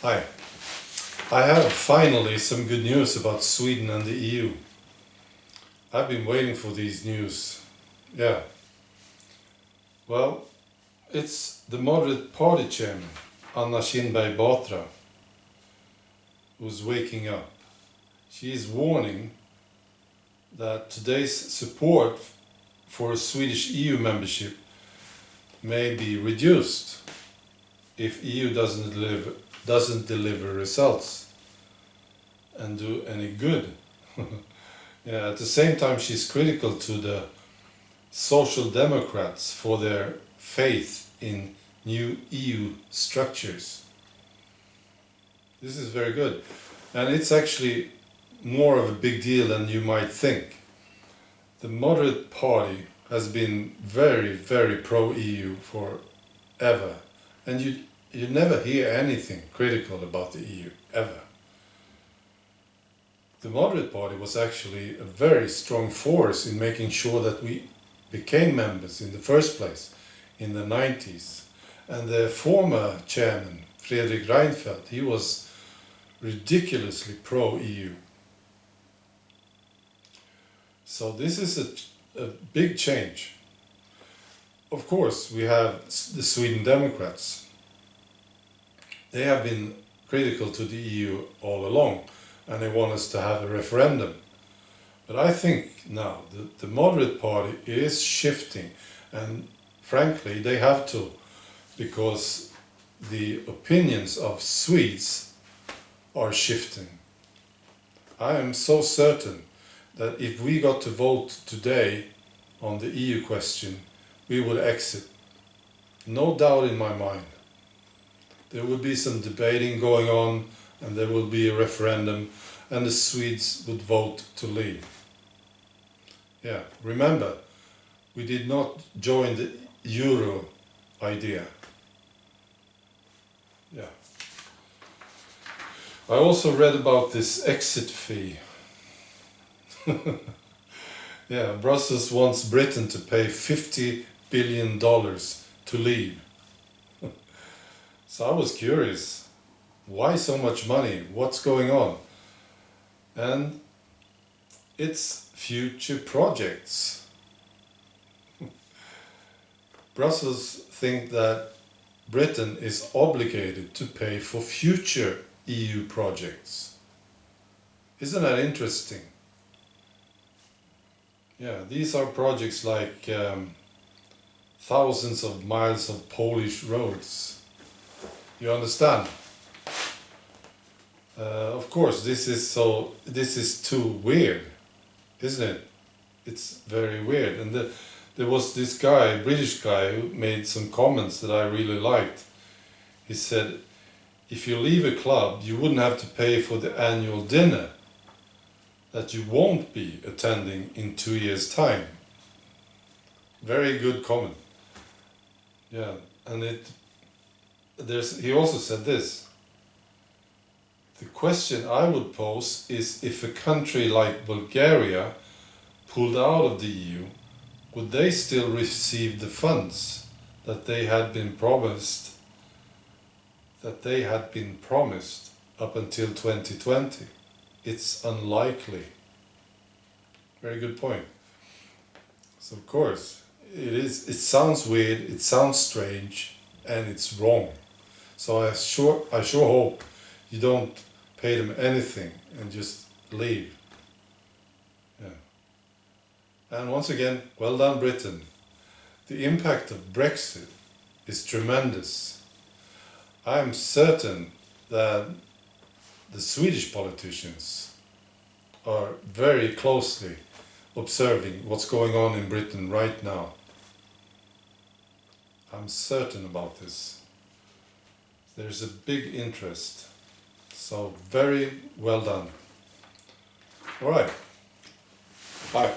Hi. I have finally some good news about Sweden and the EU. I've been waiting for these news. Yeah. Well, it's the moderate party chairman, Anna Kinberg Batra, who's waking up. She is warning that today's support for a Swedish EU membership may be reduced if EU doesn't deliver results and do any good. Yeah, at the same time, she's critical to the Social Democrats for their faith in new EU structures. This is very good, and it's actually more of a big deal than you might think. The moderate party has been very, very pro-EU forever, and you never hear anything critical about the EU, ever. The moderate party was actually a very strong force in making sure that we became members in the first place in the 90s. And the former chairman, Fredrik Reinfeldt, he was ridiculously pro-EU. So this is a big change. Of course, we have the Sweden Democrats. They have been critical to the EU all along, and they want us to have a referendum. But I think now the moderate party is shifting, and frankly they have to, because the opinions of Swedes are shifting. I am so certain that if we got to vote today on the EU question, we would exit. No doubt in my mind. There will be some debating going on, and there will be a referendum, and the Swedes would vote to leave. Yeah, remember, we did not join the Euro idea. Yeah. I also read about this exit fee. Yeah, Brussels wants Britain to pay $50 billion to leave. So I was curious, why so much money? What's going on? And it's future projects. Brussels think that Britain is obligated to pay for future EU projects. Isn't that interesting? Yeah, these are projects like thousands of miles of Polish roads. You understand? Of course, this is too weird, isn't it? It's very weird. And there was this guy, British guy, who made some comments that I really liked. He said, if you leave a club, you wouldn't have to pay for the annual dinner that you won't be attending in 2 years' time. Very good comment. Yeah, and he also said this. The question I would pose is, if a country like Bulgaria pulled out of the EU, would they still receive the funds that they had been promised up until 2020? It's unlikely. Very good point. So of course, it sounds weird, it sounds strange, and it's wrong. So I sure hope you don't pay them anything and just leave. Yeah. And once again, well done, Britain. The impact of Brexit is tremendous. I am certain that the Swedish politicians are very closely observing what's going on in Britain right now. I'm certain about this. There's a big interest. So very well done. All right. Bye.